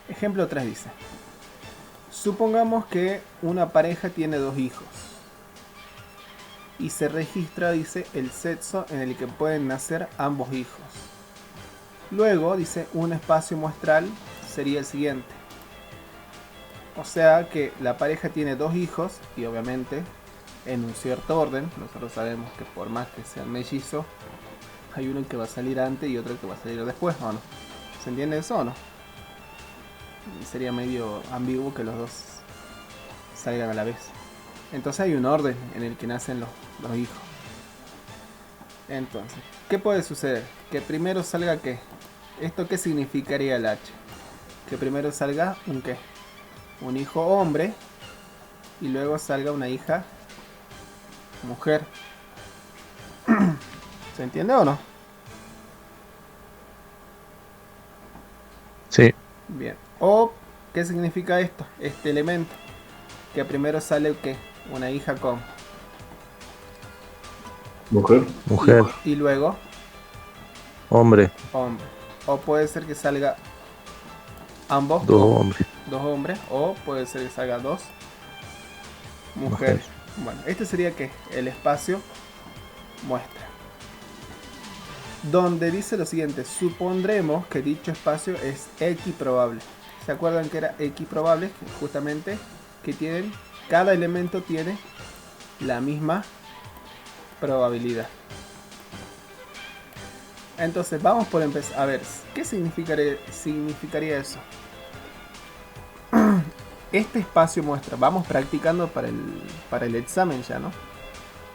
Ejemplo 3 dice: supongamos que una pareja tiene dos hijos y se registra, dice, el sexo en el que pueden nacer ambos hijos. Luego, dice, un espacio muestral sería el siguiente. O sea que la pareja tiene dos hijos y obviamente en un cierto orden. Nosotros sabemos que por más que sean mellizos, hay uno que va a salir antes y otro que va a salir después, ¿o no? ¿Se entiende eso o no? Sería medio ambiguo que los dos salgan a la vez. Entonces hay un orden en el que nacen los hijos. Entonces, ¿qué puede suceder? Que primero salga ¿qué? ¿Esto qué significaría el H? Que primero salga un ¿qué? Un hijo hombre y luego salga una hija mujer. ¿Se entiende o no? Sí. Bien. O, ¿qué significa esto? Este elemento. Que primero sale ¿qué? Una hija con Mujer. Mujer. y luego Hombre. hombre. O puede ser que salga ambos Dos con hombres. dos hombres. O puede ser que salga dos mujeres. Bueno, este sería que el espacio muestra. Donde dice lo siguiente: supondremos que dicho espacio es equiprobable. ¿Se acuerdan que era equiprobable? Justamente que tienen, cada elemento tiene la misma probabilidad. Entonces vamos por empezar. A ver, ¿qué significaría eso? Este espacio muestra, vamos practicando para el examen ya, ¿no?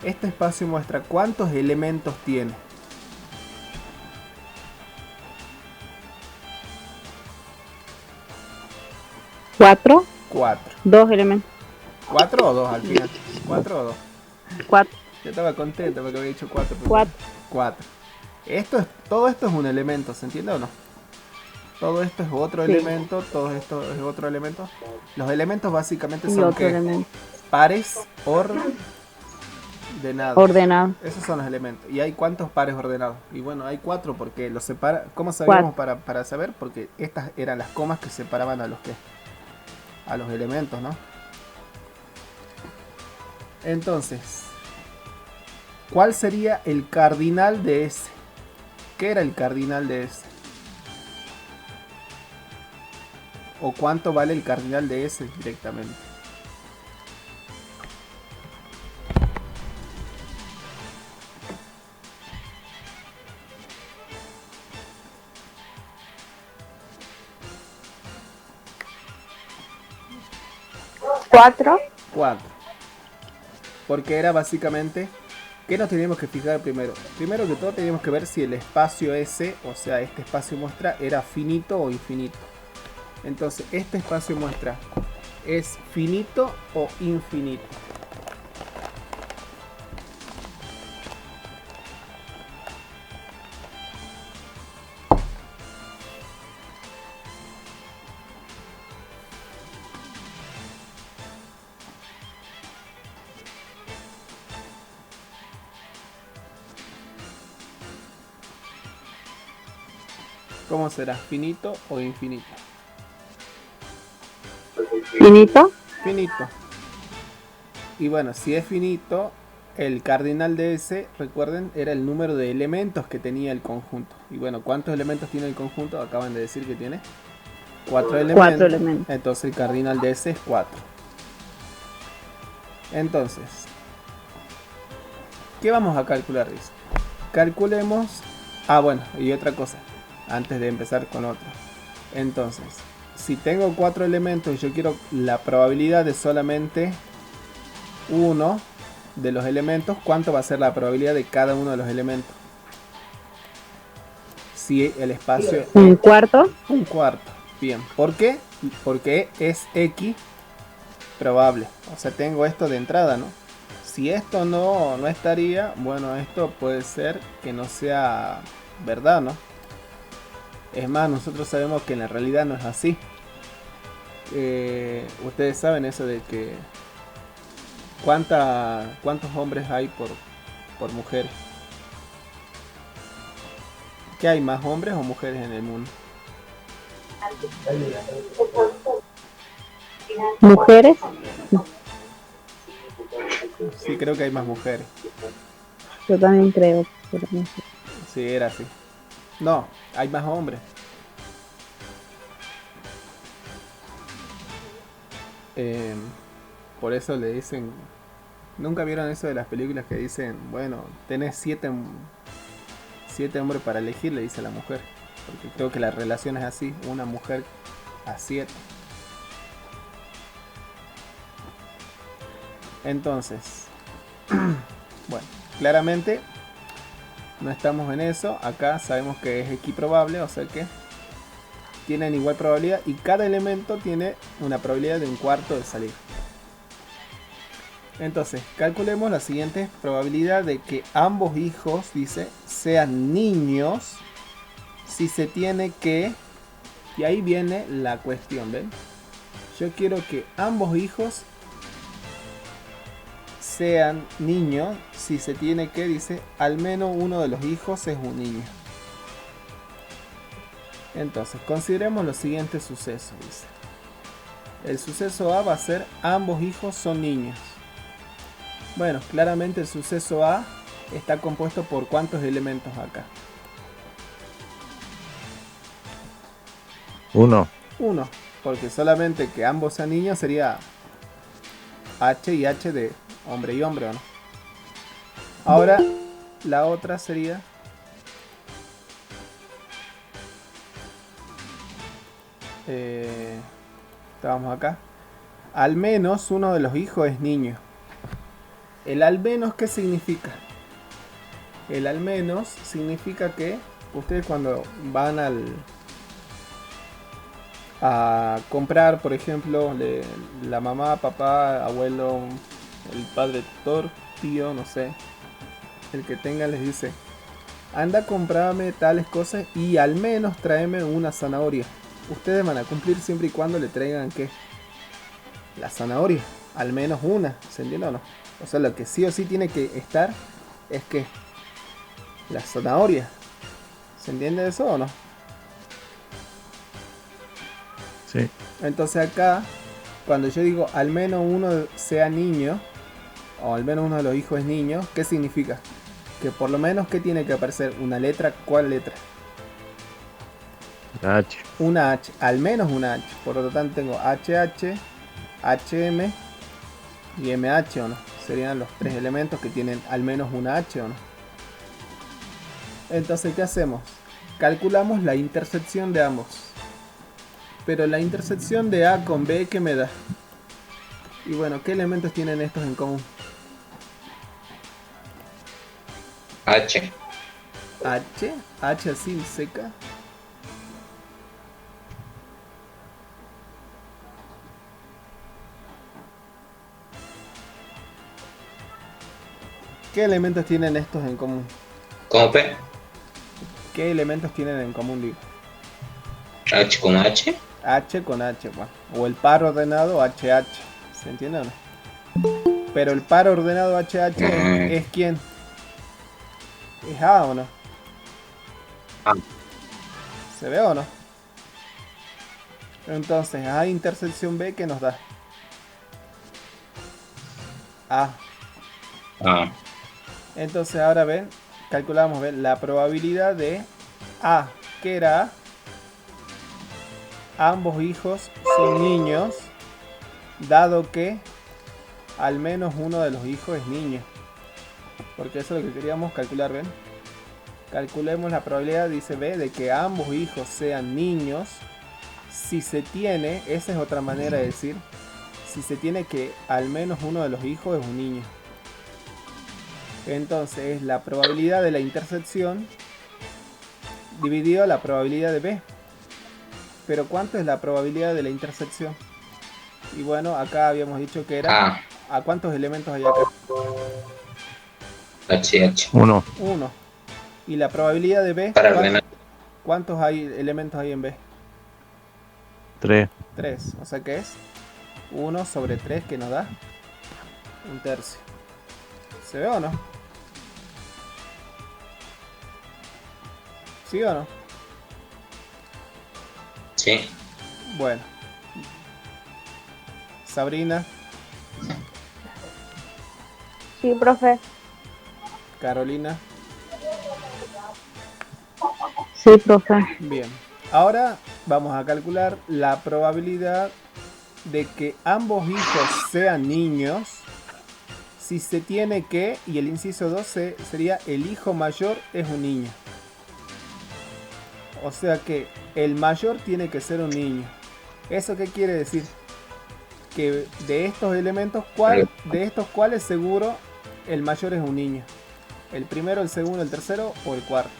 Este espacio muestra cuántos elementos tiene. Cuatro. 4. Dos elementos. 4 o 2 al final. 4 o 2. Cuatro. Yo estaba contento porque había dicho 4. Cuatro. 4. Todo esto es un elemento, ¿se entiende o no? Todo esto es otro Sí. elemento, todo esto es otro elemento. Los elementos básicamente Y son otro ¿qué? elemento. Pares ordenados. Ordenado. Esos son los elementos. ¿Y hay cuántos pares ordenados? Y bueno, hay 4 porque los separa. ¿Cómo sabíamos para saber? Porque estas eran las comas que separaban a los que a los elementos, ¿no? Entonces, ¿cuál sería el cardinal de ese? ¿Qué era el cardinal de ese? ¿O cuánto vale el cardinal de ese directamente? Cuatro. 4. Porque era básicamente, ¿qué nos teníamos que fijar primero? Primero que todo teníamos que ver si el espacio S, o sea, este espacio muestra, era finito o infinito. Entonces, este espacio muestra, ¿es finito o infinito? ¿Cómo será? ¿Finito o infinito? Finito. Finito. Y bueno, si es finito, el cardinal de ese, recuerden, era el número de elementos que tenía el conjunto. Y bueno, ¿cuántos elementos tiene el conjunto? Acaban de decir que tiene 4 elementos. 4 elementos. Entonces el cardinal de ese es 4. Entonces, ¿qué vamos a calcular? Dice. Calculemos. Ah, bueno, y otra cosa, antes de empezar con otro. Entonces, si tengo 4 elementos y yo quiero la probabilidad de solamente uno de los elementos, ¿cuánto va a ser la probabilidad de cada uno de los elementos? Si el espacio Un cuarto. un cuarto. Bien, ¿por qué? Porque es X probable. O sea, tengo esto de entrada, ¿no? Si esto no estaría, bueno, esto puede ser que no sea verdad, ¿no? Es más, nosotros sabemos que en la realidad no es así. Ustedes saben eso de que ¿cuántos hombres hay por mujeres? ¿Qué hay, más hombres o mujeres en el mundo? Mujeres. Sí, creo que hay más mujeres. Yo también creo. Pero no sé. Sí, era así. No, hay más hombres. Eh, por eso le dicen... ¿Nunca vieron eso de las películas que dicen, bueno, tenés siete hombres para elegir? Le dice la mujer. Porque creo que la relación es así, una mujer a 7. Entonces, bueno, claramente no estamos en eso. Acá sabemos que es equiprobable, o sea que tienen igual probabilidad y cada elemento tiene una probabilidad de un cuarto de salir. Entonces, calculemos la siguiente probabilidad de que ambos hijos, dice, sean niños si se tiene que... Y ahí viene la cuestión, ¿ven? Yo quiero que ambos hijos sean niños si se tiene que, dice, al menos uno de los hijos es un niño. Entonces, consideremos los siguientes sucesos, dice. El suceso A va a ser ambos hijos son niños. Bueno, claramente el suceso A está compuesto por ¿cuántos elementos acá? 1. 1, porque solamente que ambos sean niños sería H y H de hombre y hombre, ¿o no? Ahora, la otra sería... estábamos acá. Al menos uno de los hijos es niño. El al menos, ¿qué significa? El al menos significa que ustedes cuando van a comprar, por ejemplo, la mamá, papá, abuelo, el padre tutor, tío, no sé, el que tenga les dice, anda a comprarme tales cosas y al menos tráeme una zanahoria. Ustedes van a cumplir siempre y cuando le traigan ¿qué? La zanahoria, al menos una, ¿se entiende o no? O sea, lo que sí o sí tiene que estar es que la zanahoria. ¿Se entiende eso o no? Sí. Entonces acá, cuando yo digo al menos uno sea niño, o al menos uno de los hijos es niño, ¿qué significa? Que por lo menos que tiene que aparecer una letra. ¿Cuál letra? H. Una H, al menos una H. Por lo tanto tengo HH, HM y MH, ¿o no? Serían los tres elementos que tienen al menos una H, ¿o no? Entonces, ¿qué hacemos? Calculamos la intersección de ambos. Pero la intersección de A con B, ¿qué me da? Y bueno, ¿qué elementos tienen estos en común? H. H, H así seca. ¿Qué elementos tienen estos en común? ¿Cómo P? ¿Qué elementos tienen en común, digo? H con H. H con H, bueno. O el par ordenado HH. ¿Se entiende o no? Pero el par ordenado HH es ¿quién? ¿Es A o no? A. ¿Se ve o no? Entonces, A intersección B, ¿qué nos da? A. A. Entonces ahora ven, calculamos ven, la probabilidad de A, que era A, ambos hijos son niños, dado que al menos uno de los hijos es niño. Porque eso es lo que queríamos calcular, ven. Calculemos la probabilidad, dice B, de que ambos hijos sean niños. Si se tiene, esa es otra manera de decir, si se tiene que al menos uno de los hijos es un niño. Entonces la probabilidad de la intersección dividido la probabilidad de B. Pero ¿cuánto es la probabilidad de la intersección? Y bueno, acá habíamos dicho que era... A. ¿A cuántos elementos hay acá? H. H. 1. 1. ¿Y la probabilidad de B? Para ordenar. ¿Cuántos elementos hay en B? 3. 3. O sea que es 1 sobre 3 que nos da un tercio. ¿Se ve o no? ¿Sí o no? Sí. Bueno. Sabrina, Sí, profe. Carolina. Sí, profe. Bien. Ahora vamos a calcular la probabilidad de que ambos hijos sean niños si se tiene que, y el inciso 12 sería el hijo mayor es un niño. O sea que el mayor tiene que ser un niño. ¿Eso qué quiere decir? Que de estos elementos, de estos cuales seguro el mayor es un niño. El primero, el segundo, el tercero o el cuarto.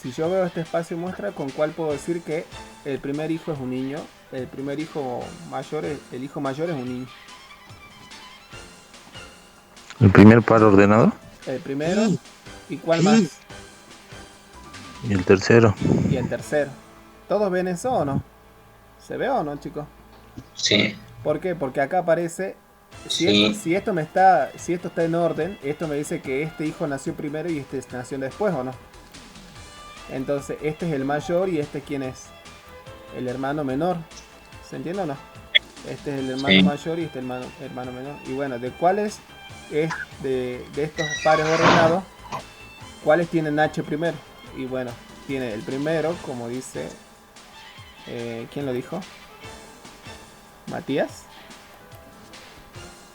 Si yo veo este espacio muestra, ¿con cuál puedo decir que el primer hijo es un niño? El primer hijo mayor, el hijo mayor es un niño. El primer par ordenado El primero, ¿y cuál más? y el tercero. Y el tercero. ¿Todos ven eso o no? ¿Se ve o no, chicos? Sí. ¿Por qué? Porque acá aparece, Sí. si esto está en orden, esto me dice que este hijo nació primero y este nació después, ¿o no? Entonces, este es el mayor y este ¿quién es? El hermano menor. ¿Se entiende o no? Este es el hermano Sí. mayor y este es el hermano menor. Y bueno, ¿de cuáles es de estos pares ordenados? ¿Cuáles tienen H primero? Y bueno, tiene el primero, como dice... ¿quién lo dijo? ¿Matías?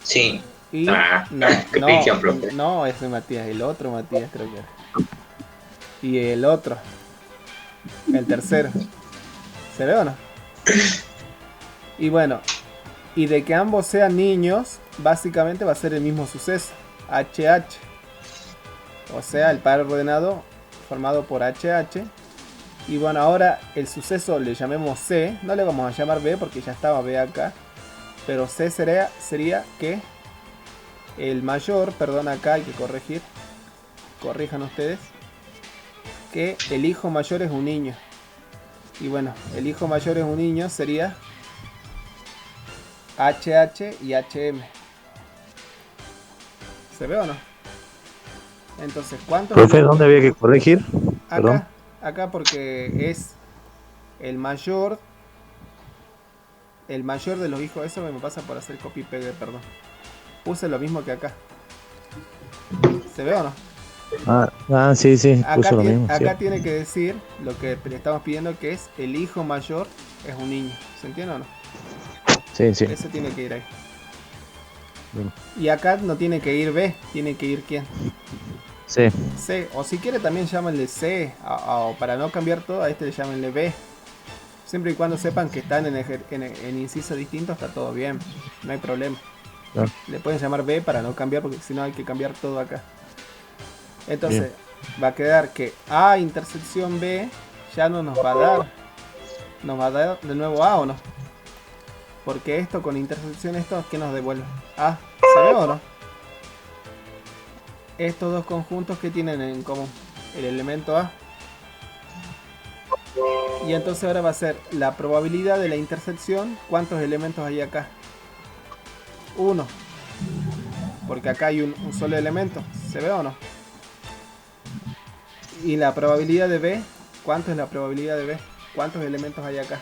Sí. Y qué ejemplo. no, ese es Matías, el otro Matías creo que era. Y el otro, el tercero. ¿Se ve o no? Y bueno, y de que ambos sean niños, básicamente va a ser el mismo suceso, HH. O sea, el par ordenado formado por HH. Y bueno, ahora el suceso le llamemos C, no le vamos a llamar B porque ya estaba B acá. Pero C sería que el mayor, perdón, acá hay que corregir, corrijan ustedes, que el hijo mayor es un niño. Y bueno, el hijo mayor es un niño sería HH y HM. ¿Se ve o no? Entonces, ¿cuántos? Profe, ¿dónde había que corregir? Perdón. Acá porque es el mayor de los hijos. Eso me pasa por hacer copy y pegue, perdón. Puse lo mismo que acá. ¿Se ve o no? Sí, Acá, puso lo mismo. acá Sí. tiene que decir lo que le estamos pidiendo, que es el hijo mayor es un niño. ¿Se entiende o no? Sí. Eso tiene que ir ahí. Bien. Y acá no tiene que ir B, tiene que ir ¿quién? Sí. C. O si quiere también llámenle C. O para no cambiar todo, a este le llámenle B. Siempre y cuando sepan que están en incisos distintos, está todo bien. No hay problema. Claro. Le pueden llamar B para no cambiar, porque si no hay que cambiar todo acá. Entonces, va a quedar que A intersección B ya no nos va a dar. Nos va a dar de nuevo A o no. Porque esto con intersección, esto, ¿qué nos devuelve? A. ¿Se ve o no? Estos dos conjuntos que tienen en común. El elemento A. Y entonces ahora va a ser la probabilidad de la intersección. ¿Cuántos elementos hay acá? 1. Porque acá hay un solo elemento. ¿Se ve o no? Y la probabilidad de B. ¿Cuánto es la probabilidad de B? ¿Cuántos elementos hay acá?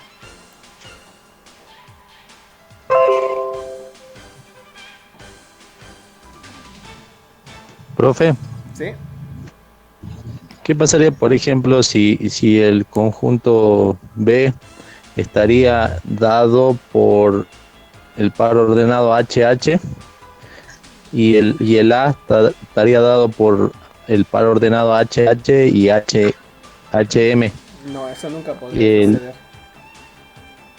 Profe, ¿Sí? ¿qué pasaría, por ejemplo, si el conjunto B estaría dado por el par ordenado HH y el A estaría dado por el par ordenado HH y HM? No, eso nunca podría suceder.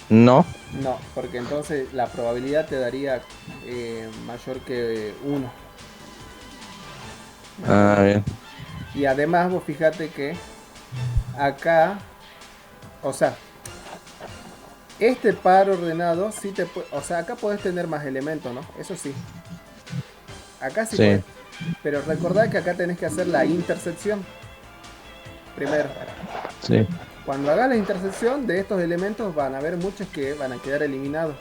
No. No, porque entonces la probabilidad te daría mayor que 1. Bien. Y además vos fíjate que acá, o sea, este par ordenado sí o sea, acá podés tener más elementos, ¿no? Eso sí. Acá sí podés. Pero recordad que acá tenés que hacer la intersección primero. Sí. Cuando hagas la intersección de estos elementos van a haber muchos que van a quedar eliminados.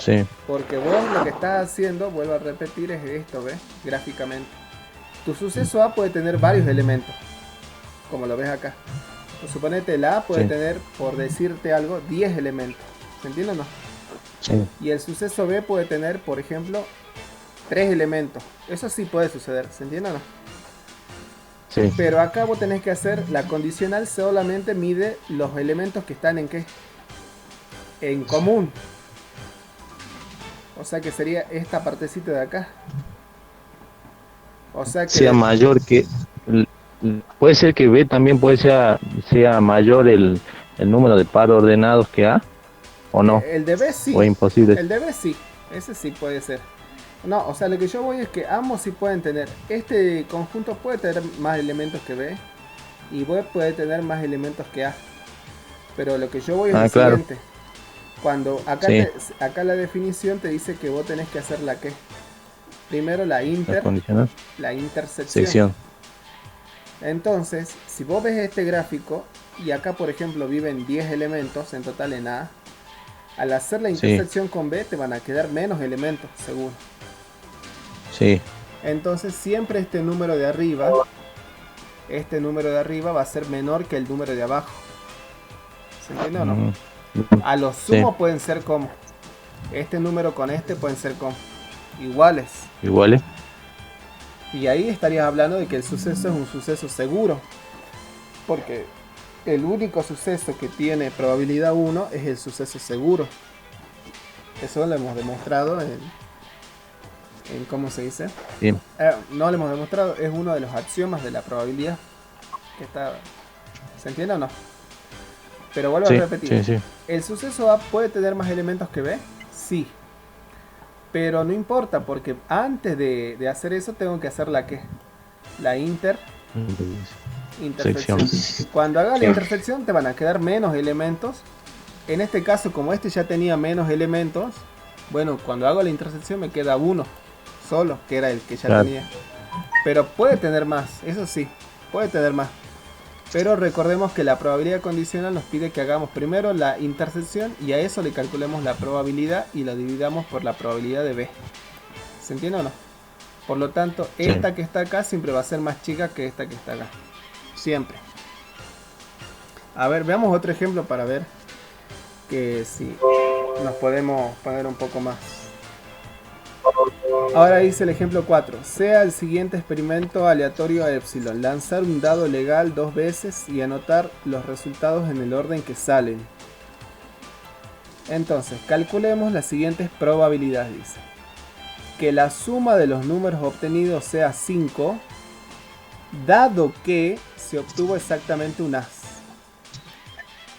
Sí, Porque vos lo que estás haciendo, vuelvo a repetir, es esto, ¿ves? Gráficamente. Tu suceso A puede tener varios elementos, como lo ves acá. Pues suponete el A puede sí, tener, por decirte algo, 10 elementos. ¿Se entiende o no? sí, Y el suceso B puede tener, por ejemplo, 3 elementos. Eso sí puede suceder, ¿se entiende o no? sí. Pero acá vos tenés que hacer, la condicional solamente mide los elementos que están en qué? En común. O sea que sería esta partecita de acá. O sea que Sea mayor que... Puede ser que B también sea mayor el número de par ordenados que A, ¿o no? el de B ¿O sí. es imposible? El de B sí. Ese sí puede ser. No, o sea, lo que yo voy es que ambos sí pueden tener. Este conjunto puede tener más elementos que B. Y B puede tener más elementos que A. Pero lo que yo voy es Ah, lo claro. siguiente. Cuando acá, Sí. acá la definición te dice que vos tenés que hacer la que. Primero La condicional. la intersección. Sección. Entonces, si vos ves este gráfico, y acá por ejemplo viven 10 elementos en total en A, al hacer la intersección con B te van a quedar menos elementos, seguro. Sí. Entonces siempre este número de arriba va a ser menor que el número de abajo. ¿Se entiende o no? Mm, A lo sumo pueden ser como. Este número con este pueden ser como. Iguales. Iguales. Y ahí estarías hablando de que el suceso es un suceso seguro. Porque el único suceso que tiene probabilidad 1 es el suceso seguro. Eso lo hemos demostrado en ¿cómo se dice? Bien. No lo hemos demostrado, es uno de los axiomas de la probabilidad. Que está, ¿se entiende o no? Pero vuelvo Sí, a repetir. sí, sí. ¿El suceso A puede tener más elementos que B? Sí. Pero no importa, porque antes de hacer eso tengo que hacer la que. La intersección. Cuando hagas la intersección te van a quedar menos elementos. En este caso, como este ya tenía menos elementos, bueno, cuando hago la intersección me queda uno solo, que era el que ya tenía. Pero puede tener más, eso sí, puede tener más. Pero recordemos que la probabilidad condicional nos pide que hagamos primero la intersección y a eso le calculemos la probabilidad y lo dividamos por la probabilidad de B. ¿Se entiende o no? Por lo tanto, esta que está acá siempre va a ser más chica que esta que está acá. Siempre. A ver, veamos otro ejemplo para ver que si nos podemos poner un poco más. Ahora dice el ejemplo 4. Sea el siguiente experimento aleatorio a epsilon. Lanzar un dado legal 2 veces y anotar los resultados en el orden que salen. Entonces, calculemos las siguientes probabilidades. Dice que la suma de los números obtenidos sea 5, dado que se obtuvo exactamente un as.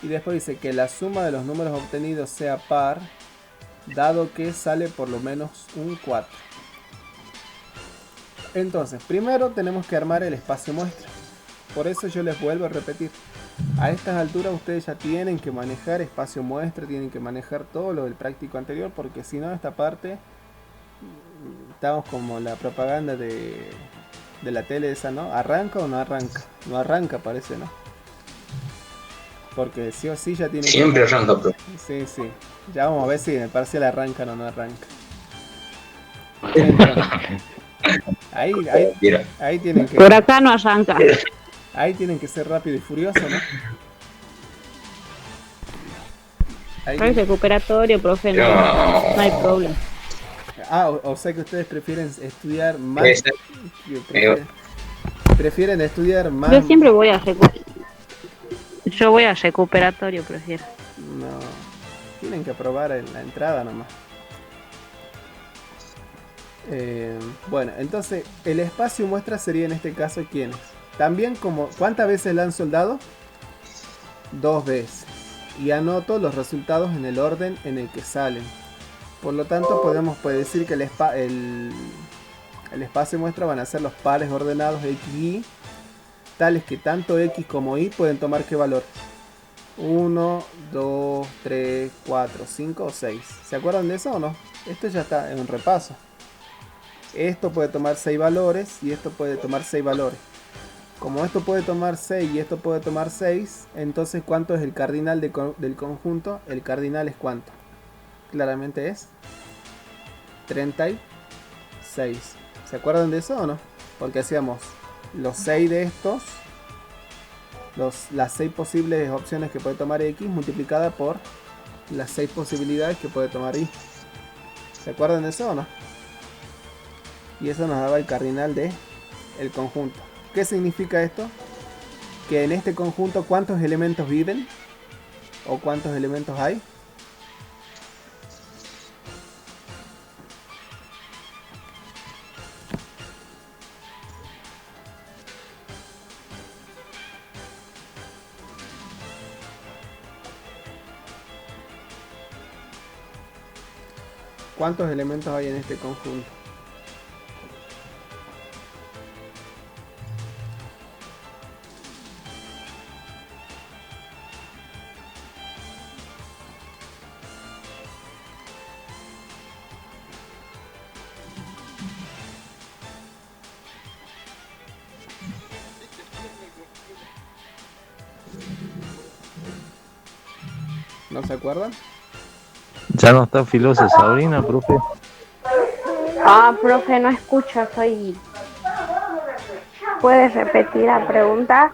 Y después dice que la suma de los números obtenidos sea par, dado que sale por lo menos un 4. Entonces, primero tenemos que armar el espacio muestra. Por eso yo les vuelvo a repetir. A estas alturas ustedes ya tienen que manejar espacio muestra, tienen que manejar todo lo del práctico anterior, porque si no esta parte estamos como la propaganda de la tele esa, ¿no? ¿Arranca o no arranca? No arranca, parece, ¿no? Porque sí o sí ya tiene siempre arranca, pero sí, sí. Ya vamos a ver si en el parcial arrancan o no arranca. Ahí tienen que... Por acá no arranca. Ahí tienen que ser rápido y furioso, ¿no? Es recuperatorio, profe, no hay problema. Ah, o sea que ustedes prefieren estudiar más... Prefieren estudiar más... Yo siempre voy a Yo voy a recuperatorio, prefiero. No, tienen que aprobar en la entrada nomás. Bueno, entonces el espacio muestra sería en este caso ¿quiénes? También como, ¿cuántas veces lanzo el dado? 2 veces. Y anoto los resultados en el orden en el que salen. Por lo tanto podemos decir que el espacio muestra van a ser los pares ordenados X y Y, tales que tanto X como Y pueden tomar ¿qué valor? 1, 2, 3, 4, 5 o 6. ¿Se acuerdan de eso o no? Esto ya está en un repaso. Esto puede tomar 6 valores y esto puede tomar 6 valores. Como esto puede tomar 6 y esto puede tomar 6, entonces ¿cuánto es el cardinal del conjunto? El cardinal es ¿cuánto? claramente es 36. ¿Se acuerdan de eso o no? Porque hacíamos los 6 de estos, las 6 posibles opciones que puede tomar X multiplicada por las 6 posibilidades que puede tomar Y. ¿Se acuerdan de eso o no? Y eso nos daba el cardinal de el conjunto. ¿Qué significa esto? Que en este conjunto, ¿cuántos elementos viven? ¿O cuántos elementos hay? ¿Cuántos elementos hay en este conjunto? ¿No se acuerdan? Ya no está filosa Sabrina, profe. Ah, profe, no escucho, soy... ¿Puedes repetir la pregunta?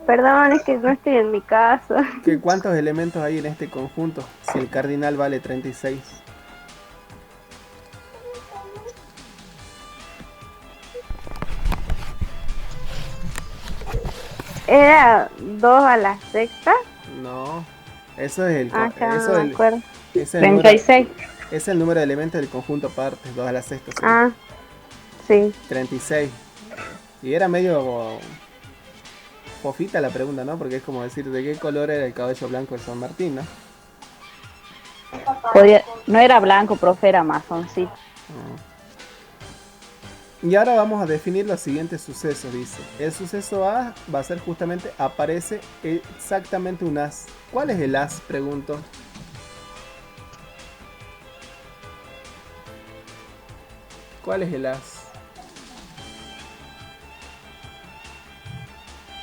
Perdón, es que no estoy en mi casa. ¿Qué cuántos elementos hay en este conjunto? Si el cardinal vale 36. ¿Era 2 a la sexta? No. Eso es el... Ah, ya eso no es me acuerdo. es el número, 36. es el número de elementos del conjunto partes, 2 a la sexta. Ah, sí. 36. Y era medio fofita la pregunta, ¿no? Porque es como decir, ¿de qué color era el cabello blanco de San Martín, no? No era blanco, profe, era masoncito. Y ahora vamos a definir los siguientes sucesos, dice. El suceso A va a ser justamente, aparece exactamente un as. ¿Cuál es el as? Pregunto. ¿Cuál es el as?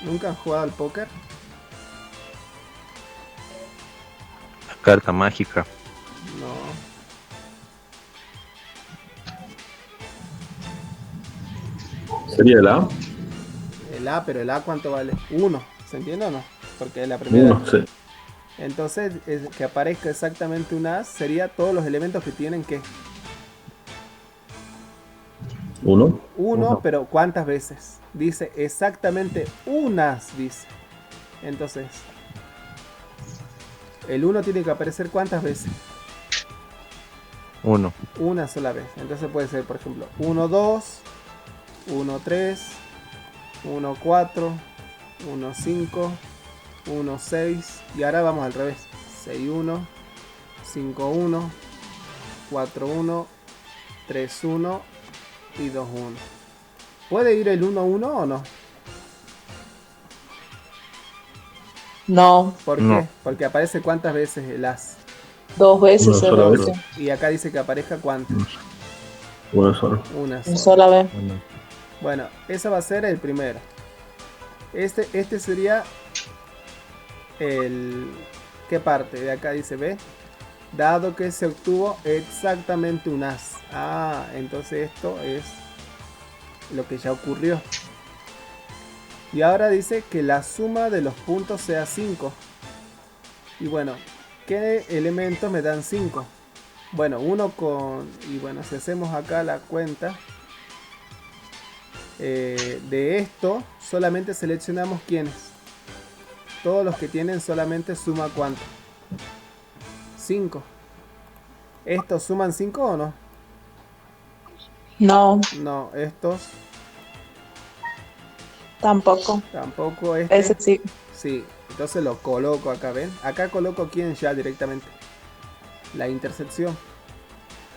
¿Nunca han jugado al póker? La carta mágica. No. ¿Sería el A? El A, pero el A ¿cuánto vale? 1. ¿Se entiende o no? Porque es la primera. Uno, sí. Entonces, que aparezca exactamente un as sería todos los elementos que tienen que. ¿Uno? 1, pero ¿cuántas veces? Dice exactamente unas, dice. Entonces, el 1 tiene que aparecer ¿cuántas veces? 1. Una sola vez. Entonces puede ser, por ejemplo, 1, 2, 1, 3, 1, 4, 1, 5, 1, 6. Y ahora vamos al revés. 6, 1, 5, 1, 4, 1, 3, 1 y 2, 1. ¿Puede ir el 1, 1 o no? No, ¿Por No. qué? Porque aparece cuántas veces el as. 2 veces Una se sola vez. reduce. Y acá dice que aparezca cuántas. Uno solo. Una Una sola. sola vez. Bueno, ese va a ser el primero. Este sería el... ¿Qué parte? De acá dice B. Dado que se obtuvo exactamente un as. Ah, entonces esto es lo que ya ocurrió. Y ahora dice que la suma de los puntos sea 5. Y bueno, ¿qué elementos me dan 5? Bueno, uno con... Y bueno, si hacemos acá la cuenta... de esto solamente seleccionamos quiénes. Todos los que tienen solamente suma cuánto. 5. ¿Estos suman 5 o no? No, No, estos tampoco. tampoco. Ese sí. Sí, entonces lo coloco acá, ¿ven? Acá coloco quién ya directamente. La intersección.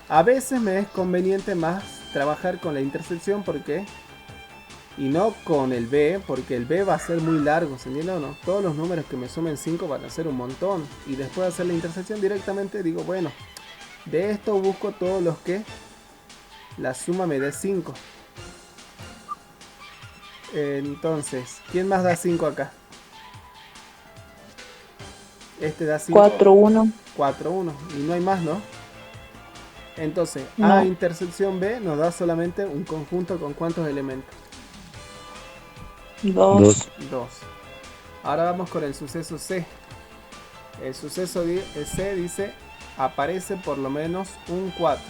A veces me es conveniente más trabajar con la intersección porque... Y no con el B, porque el B va a ser muy largo, ¿se entiende o no? Todos los números que me sumen 5 van a ser un montón. Y después de hacer la intersección directamente digo, bueno, de esto busco todos los que la suma me dé 5. Entonces, ¿quién más da 5 acá? Este da 5. 4, 1. 4, 1. Y no hay más, ¿no? Entonces, No. A intersección B nos da solamente un conjunto con ¿cuántos elementos? 2. 2. Ahora vamos con el suceso C. El suceso C dice aparece por lo menos un 4.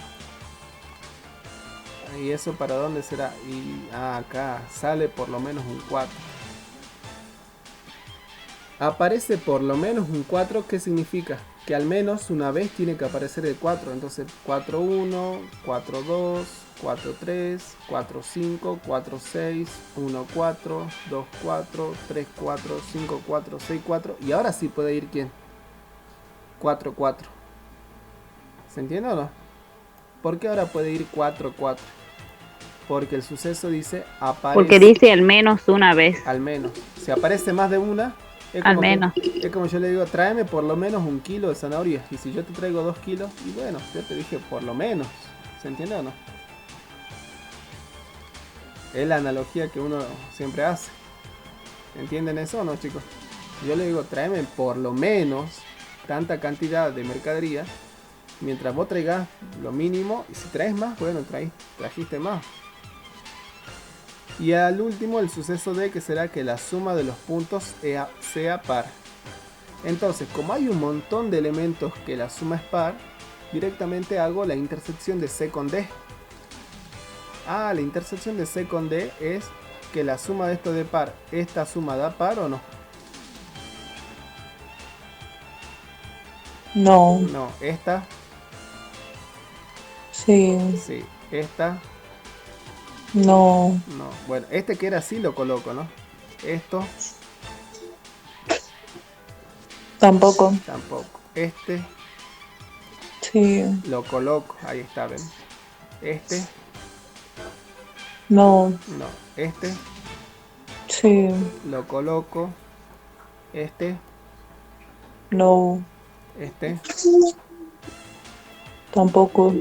¿Y eso para dónde será? Y acá sale por lo menos un 4. Aparece por lo menos un 4, ¿qué significa? Que al menos una vez tiene que aparecer el 4. Entonces 4, 1, 4, 2, 4, 3, 4, 5, 4, 6, 1, 4, 2, 4, 3, 4, 5, 4, 6, 4. Y ahora sí puede ir ¿quién? 4, 4. ¿Se entiende o no? ¿Por qué ahora puede ir 4, 4? Porque el suceso dice aparece. Porque dice al menos una vez. Al menos. Si aparece más de una, es Al como menos. es como yo le digo, tráeme por lo menos 1 kilo de zanahorias. Y si yo te traigo 2 kilos, y bueno, yo te dije por lo menos. ¿Se entiende o no? Es la analogía que uno siempre hace. ¿Entienden eso o no, chicos? Yo le digo, tráeme por lo menos tanta cantidad de mercadería. Mientras vos traigas lo mínimo. Y si traes más, bueno, trajiste más. Y al último el suceso D, que será que la suma de los puntos sea par. Entonces, como hay un montón de elementos que la suma es par, directamente hago la intersección de C con D. La intersección de C con D es que la suma de esto de par, ¿esta suma da par o no? No. No, esta, Sí. sí, esta, No. no. Bueno, este que era así lo coloco, ¿no? Esto, Tampoco. tampoco. Este, Sí. lo coloco, ahí está, ven. Este, No. no. Este, Sí. lo coloco. Este, No. este, Tampoco.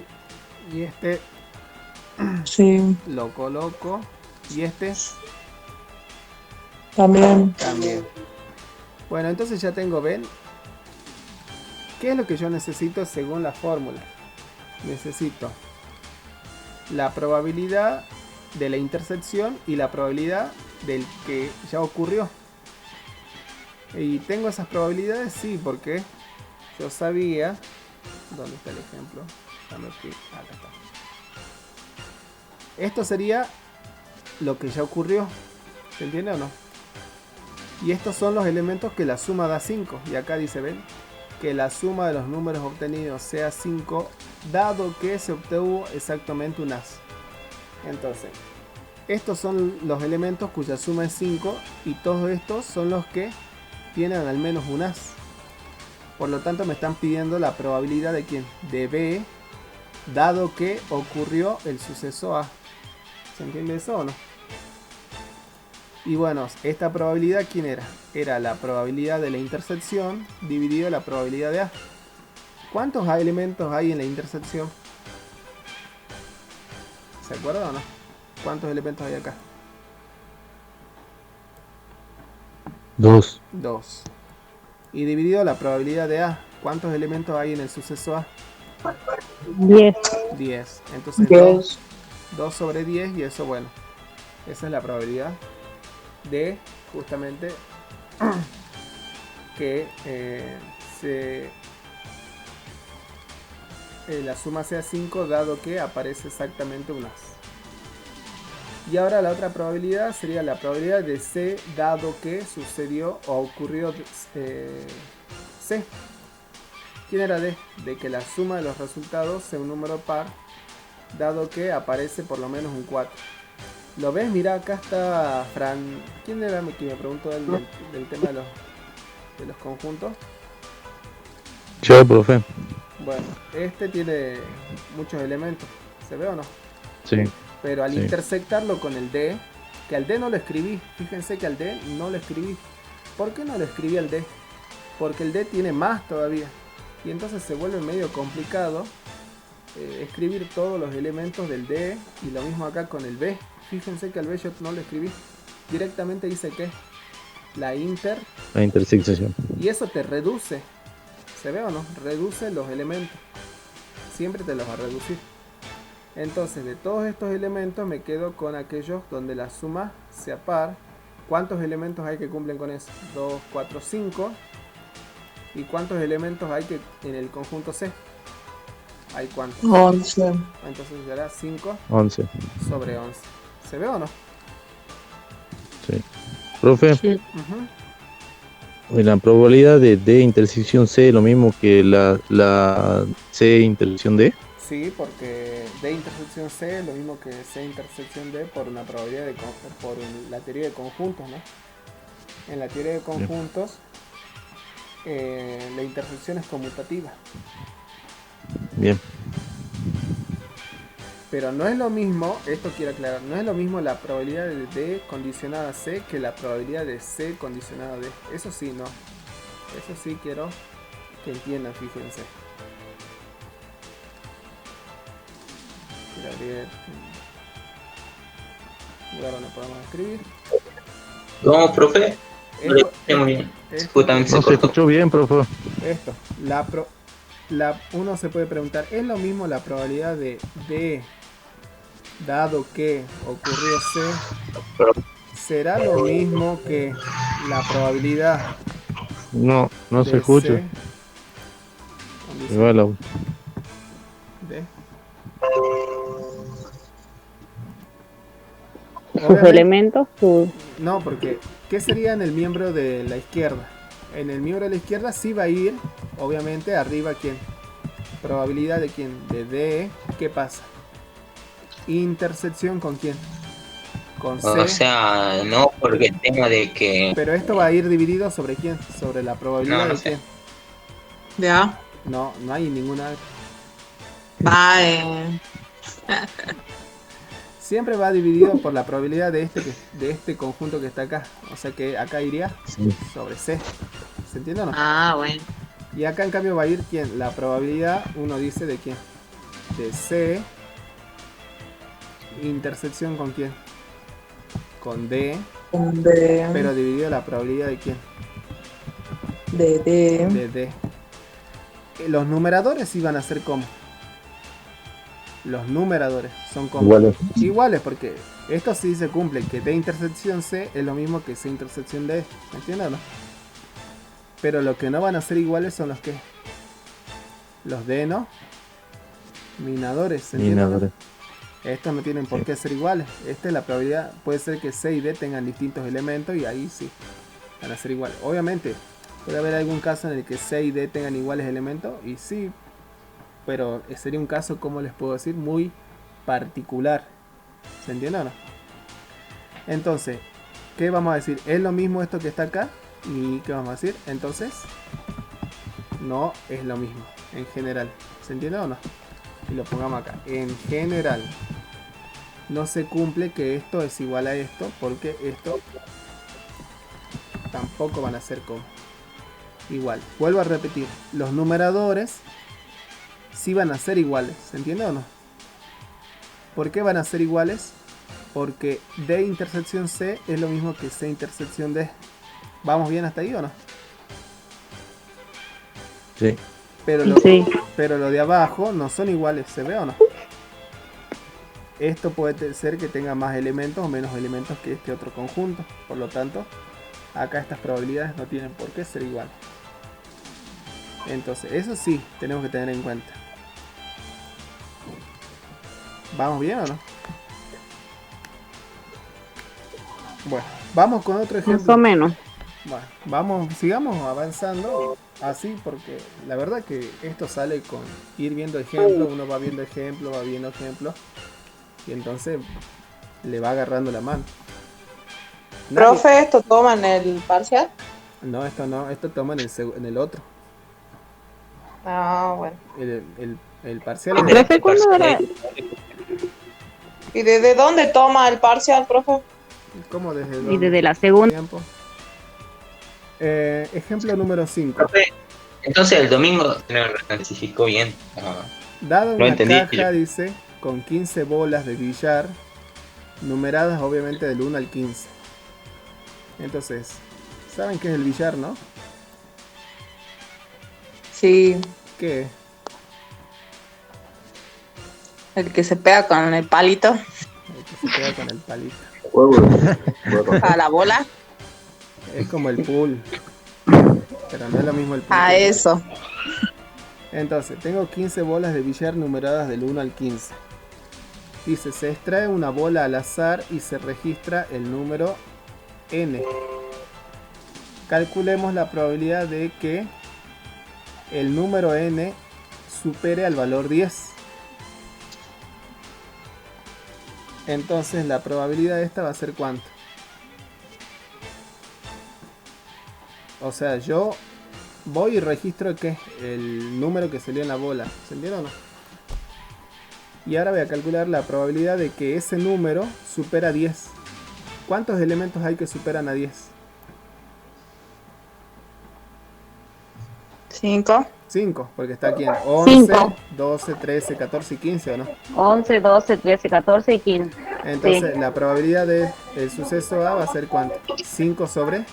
y este, Sí. lo coloco. Y este, También. también. Bueno, entonces ya tengo, ven. ¿Qué es lo que yo necesito según la fórmula? Necesito la probabilidad de la intersección y la probabilidad del que ya ocurrió. Y tengo esas probabilidades, sí, porque yo sabía. ¿Dónde está el ejemplo? Acá está. Esto sería lo que ya ocurrió. ¿Se entiende o no? Y estos son los elementos que la suma da 5. Y acá dice, ven, que la suma de los números obtenidos sea 5, dado que se obtuvo exactamente un as. Entonces, estos son los elementos cuya suma es 5 y todos estos son los que tienen al menos un as. Por lo tanto, me están pidiendo la probabilidad de ¿quién? De B, dado que ocurrió el suceso A. ¿Se entiende eso o no? Y bueno, esta probabilidad, ¿quién era? Era la probabilidad de la intersección dividido la probabilidad de A. ¿Cuántos elementos hay en la intersección? ¿Se acuerdan o no? ¿Cuántos elementos hay acá? 2. 2. Y dividido la probabilidad de A, ¿cuántos elementos hay en el suceso A? 10. 10. Entonces 10. 2 sobre 10 y eso, bueno, esa es la probabilidad de justamente que la suma sea 5 dado que aparece exactamente un as. Y ahora la otra probabilidad sería la probabilidad de C dado que sucedió o ocurrió C. ¿Quién era D? De que la suma de los resultados sea un número par dado que aparece por lo menos un 4. ¿Lo ves? Mira, acá está Fran. ¿Quién era que me preguntó del tema de los conjuntos? Yo, profe. Bueno, este tiene muchos elementos. ¿Se ve o no? Sí. Pero al Sí. intersectarlo con el D, que al D no lo escribí. Fíjense que al D no lo escribí. ¿Por qué no lo escribí al D? Porque el D tiene más todavía. Y entonces se vuelve medio complicado escribir todos los elementos del D. Y lo mismo acá con el B. Fíjense que al B yo no lo escribí. Directamente dice que la La intersección. y eso te reduce ¿Se ve o no? Reduce los elementos. Siempre te los va a reducir. Entonces, de todos estos elementos me quedo con aquellos donde la suma sea par. ¿Cuántos elementos hay que cumplen con eso? 2, 4, 5. ¿Y cuántos elementos hay que en el conjunto C? ¿Hay cuántos? 11. Entonces será 5 11. sobre 11. ¿Se ve o no? Sí. Profe, Sí. Ujú. la probabilidad de D intersección C es lo mismo que la C intersección D. Sí, porque D intersección C es lo mismo que C intersección D por una probabilidad por la teoría de conjuntos, ¿no? En la teoría de conjuntos la intersección es conmutativa. Bien. Pero no es lo mismo, esto quiero aclarar, no es lo mismo la probabilidad de D condicionada a C que la probabilidad de C condicionada a D. Eso sí, no. Eso sí quiero que entiendan, fíjense. Quiero abrir un lugar donde podamos escribir. No, profe. No le Esto, escuché muy bien. esto, Justamente No se se cortó. escuchó bien, profe. esto. Uno se puede preguntar, ¿es lo mismo la probabilidad de D dado que ocurrió C? ¿Será lo mismo que la probabilidad No se de escucha. C Igual la- D? Sus Obviamente, elementos, sus... no, porque ¿qué sería en el miembro de la izquierda? En el miembro de la izquierda sí va a ir, obviamente, arriba ¿quién? Probabilidad de quién? De D. ¿Qué pasa? Intersección con quién? Con C. O sea, no porque el tema de que... Pero esto va a ir dividido sobre quién? Sobre la probabilidad No, no de sé. quién. ¿De A? No, no hay ninguna. Vale. Siempre va dividido por la probabilidad de este conjunto que está acá. O sea que acá iría Sí. sobre C. ¿Se entiende o no? Ah, bueno. Y acá en cambio va a ir quién? La probabilidad, uno dice de quién. De C. Intersección con quién. Con D. De, Pero dividido la probabilidad de quién. de, De D. Los numeradores iban a ser como. Los numeradores son como. Iguales porque esto sí se cumple. Que D intersección C es lo mismo que C intersección D. ¿Me entiendes o no? Pero lo que no van a ser iguales son los que. Los denominadores. ¿Se entiende o no? Minadores. Estos no tienen por qué ser iguales. Esta es la probabilidad. Puede ser que C y D tengan distintos elementos y ahí sí van a ser iguales. Obviamente puede haber algún caso en el que C y D tengan iguales elementos y sí, pero sería un caso, como les puedo decir, muy particular. ¿Se entiende o no? Entonces, ¿qué vamos a decir? ¿Es lo mismo esto que está acá? ¿Y qué vamos a decir? Entonces, no es lo mismo en general. ¿Se entiende o no? Y lo pongamos acá. En general, no se cumple que esto es igual a esto, porque esto tampoco van a ser como igual. Vuelvo a repetir, los numeradores sí van a ser iguales, ¿se entiende o no? ¿Por qué van a ser iguales? Porque D intersección C es lo mismo que C intersección D. ¿Vamos bien hasta ahí o no? Sí. Pero lo de abajo no son iguales, ¿se ve o no? Esto puede ser que tenga más elementos o menos elementos que este otro conjunto. Por lo tanto, acá estas probabilidades no tienen por qué ser iguales. Entonces, eso sí, tenemos que tener en cuenta. ¿Vamos bien o no? Bueno, vamos con otro ejemplo. Más o menos. Bueno, sigamos avanzando así porque la verdad que esto sale con ir viendo ejemplos, uno va viendo ejemplos, y entonces le va agarrando la mano. Profe, ¿esto toma en el parcial? No, esto toma en el otro. Ah, bueno. El parcial es Profe, ¿cuándo era? ¿Y desde dónde toma el parcial, profe? ¿Cómo desde Y dónde? desde la segunda. Tiempo. Ejemplo número 5. Profe, entonces el domingo no clasificó bien. Dado No una entendí. caja, dice, con 15 bolas de billar, numeradas obviamente del 1 al 15. Entonces, ¿saben qué es el billar, no? Sí. Sí, ¿Qué? el que se pega con el palito El que se queda con el palito. a la bola. Es como el pool. Pero no es lo mismo el pool. A eso. Entonces, tengo 15 bolas de billar numeradas del 1 al 15. Dice, se extrae una bola al azar y se registra el número n. Calculemos la probabilidad de que el número n supere al valor 10. Entonces, la probabilidad de esta va a ser ¿cuánto? O sea, yo voy y registro que el número que salió en la bola. ¿Se entiende o no? Y ahora voy a calcular la probabilidad de que ese número supera 10. ¿Cuántos elementos hay que superan a 10? 5. 5, porque está aquí en 11, Cinco. 12, 13, 14 y 15, ¿o no? 11, 12, 13, 14 y 15. Entonces, la probabilidad del suceso A va a ser ¿cuánto? 5 sobre,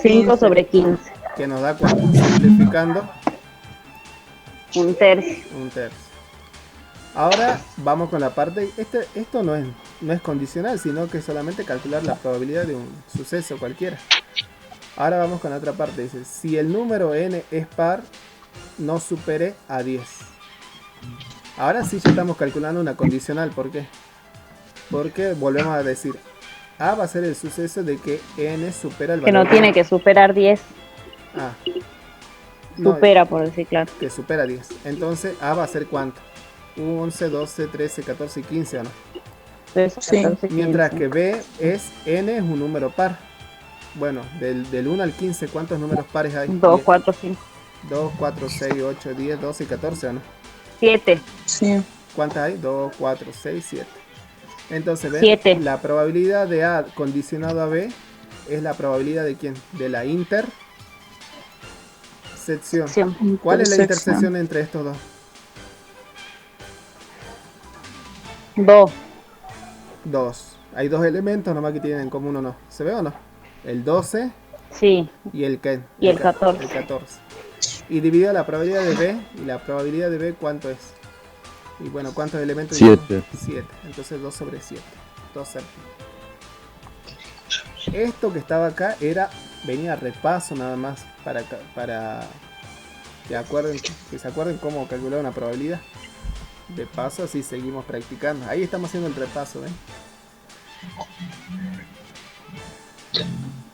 5 sobre 15. que nos da ¿cuánto? Simplificando, Un tercio. un tercio. Ahora vamos con la parte, esto no es condicional, sino que es solamente calcular la probabilidad de un suceso cualquiera. Ahora vamos con la otra parte, dice, si el número n es par, no supere a 10. Ahora sí ya estamos calculando una condicional, ¿por qué? Porque volvemos a decir, A va a ser el suceso de que n supera el Que valor no tiene que superar 10. Ah, no, Supera, por decir claro. que supera 10. Entonces A va a ser ¿cuánto? 11, 12, 13, 14 y 15, ¿o no? 13, Sí. 14, Mientras 15. que B es n es un número par. Bueno, del 1 al 15, ¿cuántos números pares hay? 2, 4, 5. 2, 4, 6, 8, 10, 12 y 14, ¿o no? 7. Sí. ¿Cuántas hay? 2, 4, 6, 7. Entonces, ¿ven? Siete. La probabilidad de A condicionado a B es la probabilidad de ¿quién? De la intersección. ¿Cuál es la intersección entre estos dos? 2. 2. Hay dos elementos nomás que tienen en común, ¿o no? ¿Se ve o no? El 12 Sí. y el ¿qué? Y el 14. El 14. Y dividido la probabilidad de B, y la probabilidad de B, ¿cuánto es? Y bueno, ¿cuántos elementos? 7. 7. Entonces 2 sobre 7. 2 cerca. Esto que estaba acá venía a repaso nada más para que se acuerden cómo calcular una probabilidad. De paso, así seguimos practicando. Ahí estamos haciendo el repaso, ¿ven?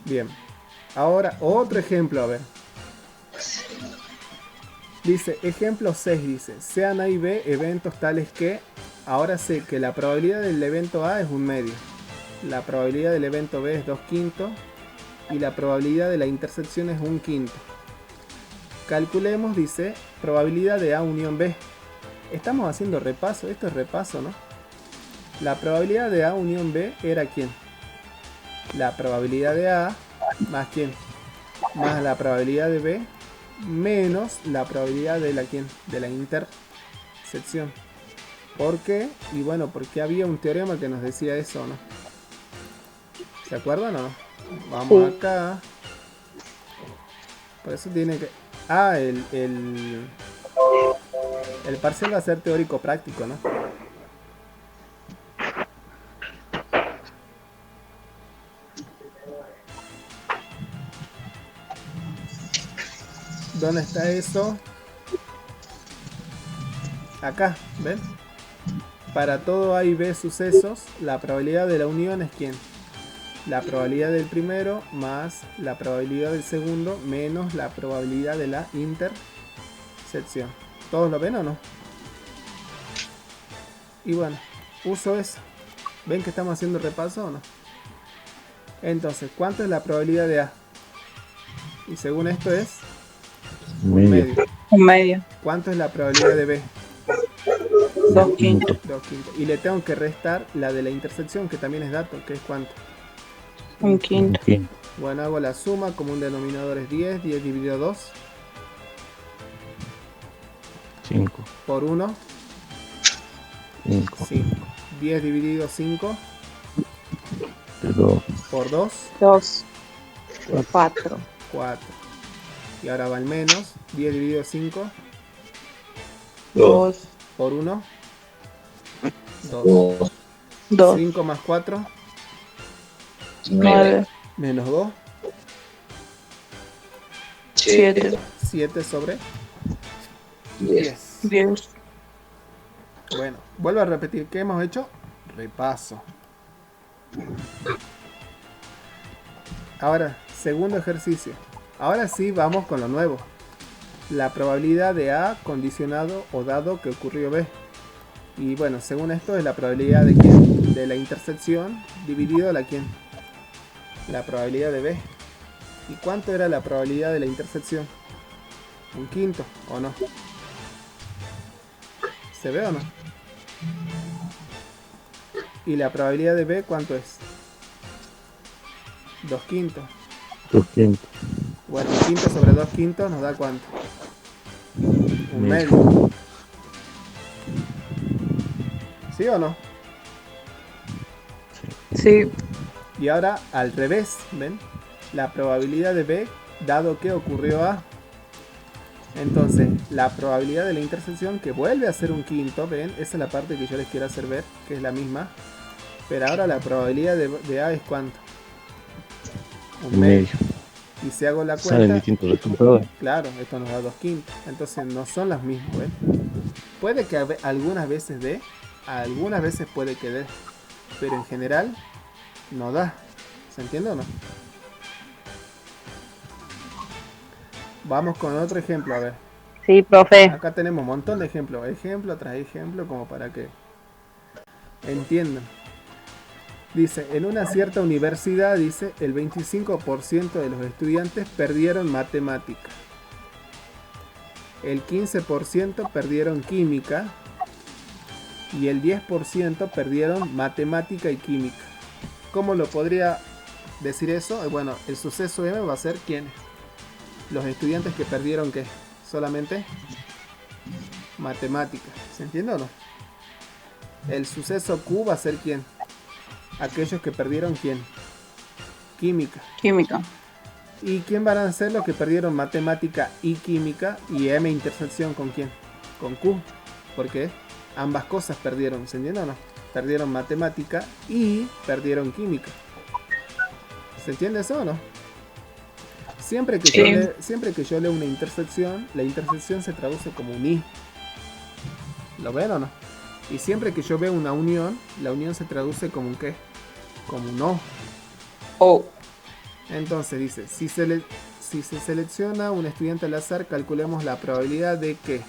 Bien. Ahora, otro ejemplo, a ver. Dice, ejemplo 6, dice, sean A y B eventos tales que, ahora sé que la probabilidad del evento A es un medio, la probabilidad del evento B es 2/5 y la probabilidad de la intersección es 1/5. Calculemos, dice, probabilidad de A unión B. Estamos haciendo repaso, esto es repaso, ¿no? La probabilidad de A unión B era ¿quién? La probabilidad de A más ¿quién? Más la probabilidad de B menos la probabilidad de la ¿quién? De la intersección. ¿Por qué? Y bueno, porque había un teorema que nos decía eso, ¿no? ¿Se acuerdan o no? Vamos acá. Por eso tiene que... Ah, el parcial va a ser teórico práctico, ¿no? ¿Dónde está eso? Acá, ¿ven? Para todo A y B sucesos, la probabilidad de la unión es ¿quién? La probabilidad del primero más la probabilidad del segundo menos la probabilidad de la intersección. ¿Todos lo ven o no? Y bueno, uso eso. ¿Ven que estamos haciendo repaso o no? Entonces, ¿cuánto es la probabilidad de A? Y según esto es Medio. Un medio. ¿Cuánto es la probabilidad de B? 2/5. 2/5. Y le tengo que restar la de la intersección, que también es dato, que es cuánto. 1/5. Bueno, hago la suma, como un denominador es 10, 10 dividido 2 5. por 1, 5. 5. 10 dividido 5 2. por 2, 2. 4. 4. Y ahora va el menos. 10 dividido 5 2. por 1. 2. 2. 2. 5 más 4 9. menos 2. 7. 7 sobre 10. 10. 10. Bueno, vuelvo a repetir. ¿Qué hemos hecho? Repaso. Ahora, segundo ejercicio. Ahora sí vamos con lo nuevo. La probabilidad de A condicionado o dado que ocurrió B. Y bueno, según esto es la probabilidad de quién? De la intersección dividido la quién? La probabilidad de B. ¿Y cuánto era la probabilidad de la intersección? ¿Un quinto o no? ¿Se ve o no? ¿Y la probabilidad de B cuánto es? 2 quintos. 2 quintos. Bueno, 1 quinto sobre 2 quintos nos da cuánto? Un Medio. medio. ¿Sí o no? Sí. Y ahora al revés, ¿ven? La probabilidad de B dado que ocurrió A. Entonces, la probabilidad de la intersección que vuelve a ser un quinto, ¿ven? Esa es la parte que yo les quiero hacer ver, que es la misma. Pero ahora la probabilidad de A es ¿cuánto? Un medio. Y si hago la Salen cuenta, distintos resultados. claro, esto nos da 2 quintos. Entonces no son las mismas, ¿ven? Puede que algunas veces dé, algunas veces puede que dé, pero en general no da. ¿Se entiende o no? Vamos con otro ejemplo, a ver. Sí, profe. Acá tenemos un montón de ejemplos, ejemplo tras ejemplo, como para que entiendan. Dice, en una cierta universidad, dice, el 25% de los estudiantes perdieron matemática. El 15% perdieron química. Y el 10% perdieron matemática y química. ¿Cómo lo podría decir eso? Bueno, el suceso M va a ser ¿quiénes? Los estudiantes que perdieron ¿qué? Solamente matemática. ¿Se entiende o no? El suceso Q va a ser ¿quién? Aquellos que perdieron ¿quién? Química. Química. ¿Y quién van a ser los que perdieron matemática y química? Y M intersección ¿con quién? Con Q. ¿Por qué? Ambas cosas perdieron, ¿se entiende o no? Perdieron matemática y perdieron química. ¿Se entiende eso o no? Siempre que, Sí. siempre que yo leo una intersección, la intersección se traduce como un I. ¿Lo ven o no? Y siempre que yo veo una unión, la unión se traduce como un ¿qué? Como un O. O. Entonces dice, si se selecciona un estudiante al azar, calculemos la probabilidad de que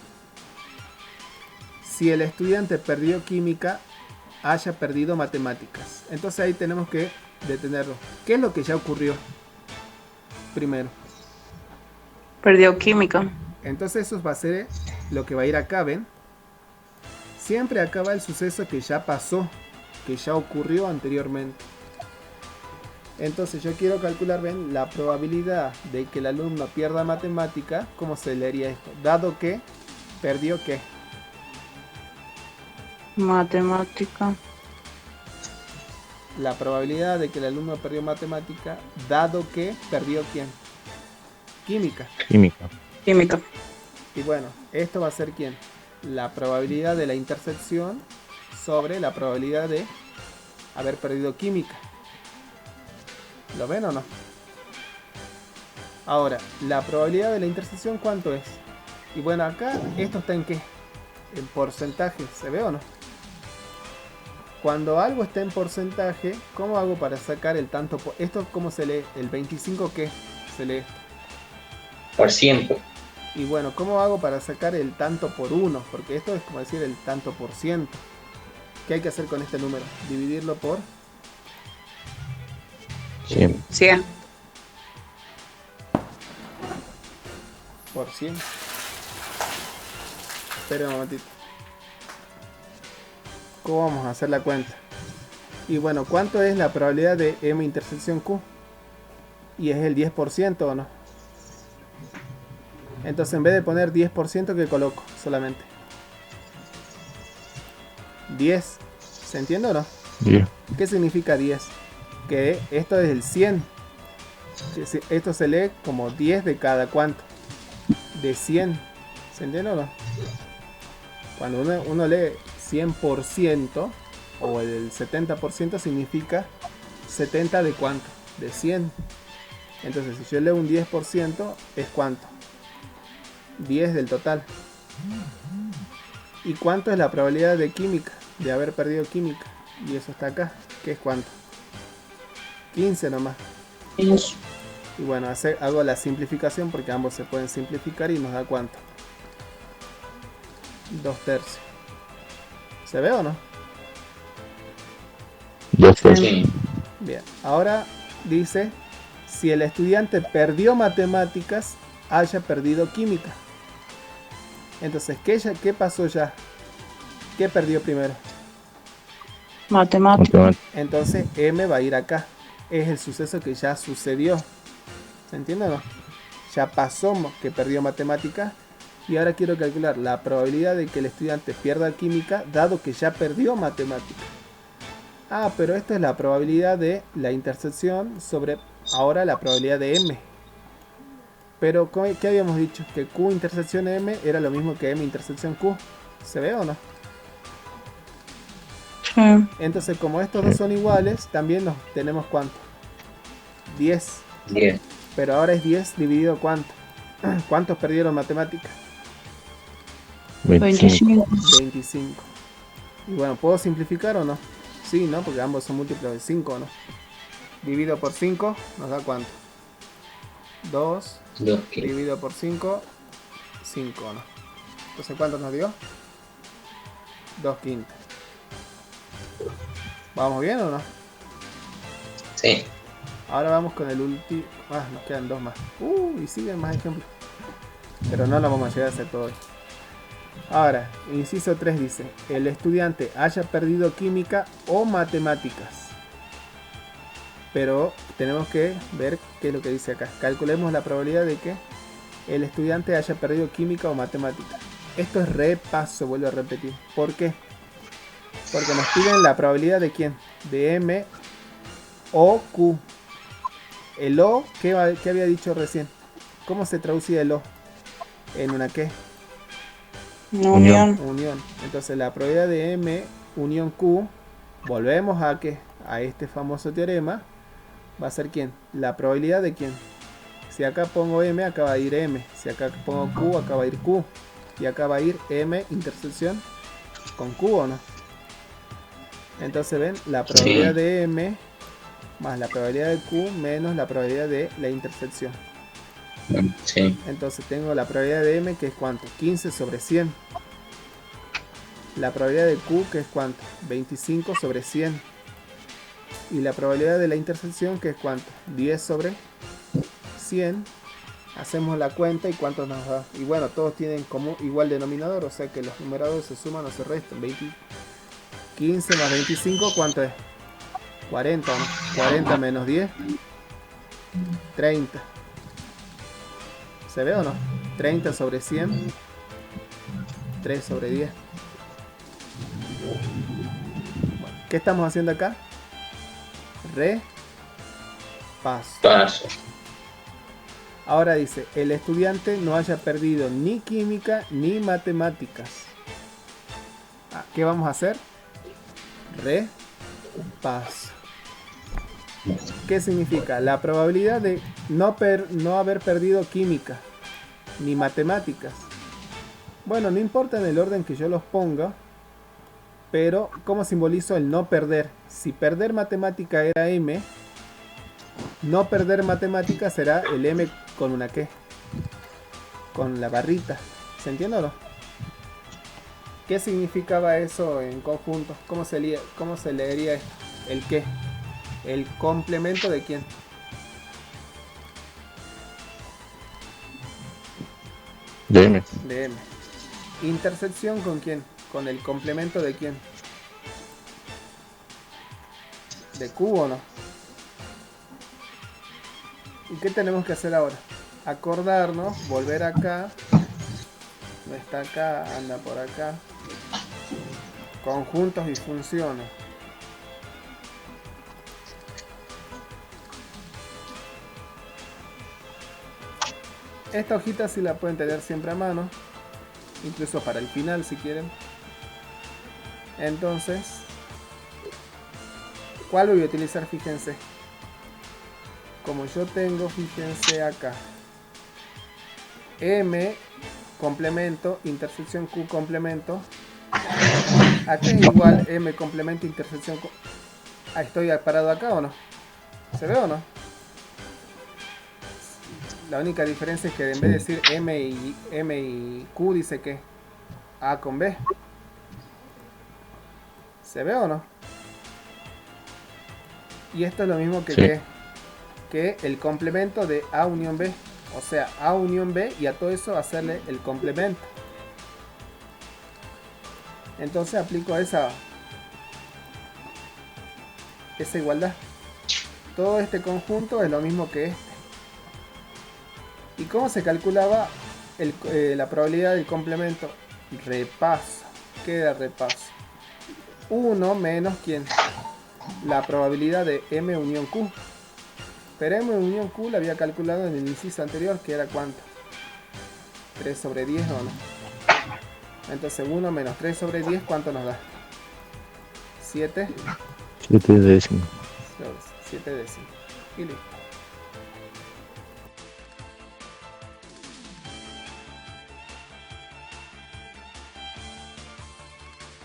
si el estudiante perdió química, haya perdido matemáticas. Entonces ahí tenemos que detenerlo. ¿Qué es lo que ya ocurrió? Primero. Perdió química. Entonces eso va a ser lo que va a ir acá, ¿ven? Siempre acaba el suceso que ya pasó, que ya ocurrió anteriormente. Entonces yo quiero calcular, ¿ven? La probabilidad de que el alumno pierda matemática. ¿Cómo se leería esto? Dado que perdió ¿qué? Matemática. La probabilidad de que el alumno perdió matemática, dado que perdió ¿quién? Química. Química. Química. Y bueno, esto va a ser ¿quién? La probabilidad de la intersección sobre la probabilidad de haber perdido química. ¿Lo ven o no? Ahora, la probabilidad de la intersección ¿cuánto es? Y bueno, acá esto está en ¿qué? En porcentaje, ¿se ve o no? Cuando algo está en porcentaje, ¿cómo hago para sacar el tanto por... ¿Esto cómo se lee? ¿El 25 qué? Se lee esto. Por ciento. Y bueno, ¿cómo hago para sacar el tanto por 1? Porque esto es como decir el tanto por ciento. ¿Qué hay que hacer con este número? Dividirlo por 100. 100. por 100. Espera un momentito. ¿Cómo vamos a hacer la cuenta? Y bueno, ¿cuánto es la probabilidad de M intersección Q? Y es el 10% ¿o no? Entonces en vez de poner 10%, ¿qué coloco? Solamente 10. ¿Se entiende o no? 10. ¿Qué significa 10? Que esto es el 100. Esto se lee como 10 de cada cuánto. de 100. ¿Se entiende o no? Cuando uno lee 100% o el 70% significa 70 de cuánto, de 100. Entonces si yo leo un 10% es cuánto, 10 del total. ¿Y cuánto es la probabilidad de química, de haber perdido química? Y eso está acá, que es cuánto, 15 nomás. Y bueno, hago la simplificación porque ambos se pueden simplificar y nos da cuánto, 2/3. ¿Se ve o no? 2/3. Sí. Bien, ahora dice, si el estudiante perdió matemáticas, haya perdido química. Entonces, ¿qué pasó ya? ¿Qué perdió primero? Matemática. Entonces, M va a ir acá. Es el suceso que ya sucedió. ¿Se entiende o no? Ya pasó que perdió matemáticas. Y ahora quiero calcular la probabilidad de que el estudiante pierda química, dado que ya perdió matemáticas. Ah, pero esto es la probabilidad de la intersección sobre ahora la probabilidad de M. Pero, ¿qué habíamos dicho? Que Q intersección M era lo mismo que M intersección Q. ¿Se ve o no? Sí. Entonces, como estos dos son iguales, también nos tenemos ¿cuánto? 10. 10. Pero ahora es 10 dividido ¿cuánto? ¿Cuántos perdieron matemáticas? 25. 25. Y bueno, ¿puedo simplificar o no? Sí, ¿no? Porque ambos son múltiplos de 5, ¿no? Dividido por 5 nos da ¿cuánto? 2 2 que dividido por 5, 5, ¿no? Entonces, ¿cuánto nos dio? 2/5. ¿Vamos bien o no? Sí. Ahora vamos con el último. Ah, nos quedan 2 más. Y siguen más ejemplos. Pero no lo vamos a llegar a hacer todo hoy. Ahora, inciso 3 dice, el estudiante haya perdido química o matemáticas. Pero tenemos que ver qué es lo que dice acá. Calculemos la probabilidad de que el estudiante haya perdido química o matemáticas. Esto es repaso, vuelvo a repetir. ¿Por qué? Porque nos piden la probabilidad de ¿quién? De M o Q. El O, ¿qué había dicho recién? ¿Cómo se traducía el O? En una ¿qué? Unión. Unión. Entonces la probabilidad de M unión Q, volvemos a ¿qué? A este famoso teorema. ¿Va a ser quién? La probabilidad de quién. Si acá pongo M, acá va a ir M. Si acá pongo Q, acá va a ir Q. Y acá va a ir M intersección con Q, ¿o no? Entonces ven, la probabilidad de M más la probabilidad de Q menos la probabilidad de la intersección. Sí. Entonces tengo la probabilidad de M, que es ¿cuánto? 15 sobre 100. La probabilidad de Q, que es ¿cuánto? 25 sobre 100. Y la probabilidad de la intersección, que es ¿cuánto? 10 sobre 100. Hacemos la cuenta y ¿cuánto nos da? Y bueno, todos tienen como igual denominador, o sea que los numeradores se suman o se restan. 15 más 25, ¿cuánto es? 40, ¿no? 40 menos 10, 30. ¿Se ve o no? 30 sobre 100, 3 sobre 10. Bueno, ¿qué estamos haciendo acá? Repaso. Ahora dice, el estudiante no haya perdido ni química ni matemáticas. ¿Qué vamos a hacer? Repaso. ¿Qué significa? La probabilidad de no haber perdido química ni matemáticas. Bueno, no importa en el orden que yo los ponga, pero ¿cómo simbolizo el no perder? Si perder matemática era M, no perder matemática será el M con una ¿qué? Con la barrita. ¿Se entiende o no? ¿Qué significaba eso en conjunto? ¿Cómo se leería esto? ¿El qué? ¿El complemento de quién? De M. De M. ¿Intersección con quién? ¿Con el complemento de quién? ¿De Q o no? ¿Y qué tenemos que hacer ahora? Acordarnos, volver acá. No está acá, anda por acá. Conjuntos y funciones. Esta hojita sí la pueden tener siempre a mano, incluso para el final si quieren. Entonces, ¿cuál voy a utilizar? Fíjense. Como yo tengo, fíjense acá, M complemento, intersección Q complemento. Acá igual M complemento, intersección Q. Ah, ¿estoy parado acá o no? ¿Se ve o no? La única diferencia es que en vez de decir M y Q dice que A con B. ¿Se ve o no? Y esto es lo mismo que, Sí. que el complemento de A unión B. O sea, A unión B y a todo eso hacerle el complemento. Entonces aplico esa igualdad. Todo este conjunto es lo mismo que este. ¿Y cómo se calculaba la probabilidad del complemento? Repaso. Queda repaso. 1 menos ¿quién? La probabilidad de M unión Q. Pero M unión Q la había calculado en el inciso anterior, que era ¿cuánto? 3 sobre 10 o no. Entonces 1 menos 3 sobre 10, ¿cuánto nos da? 7. 7 décimos. 7 décimos. Y listo.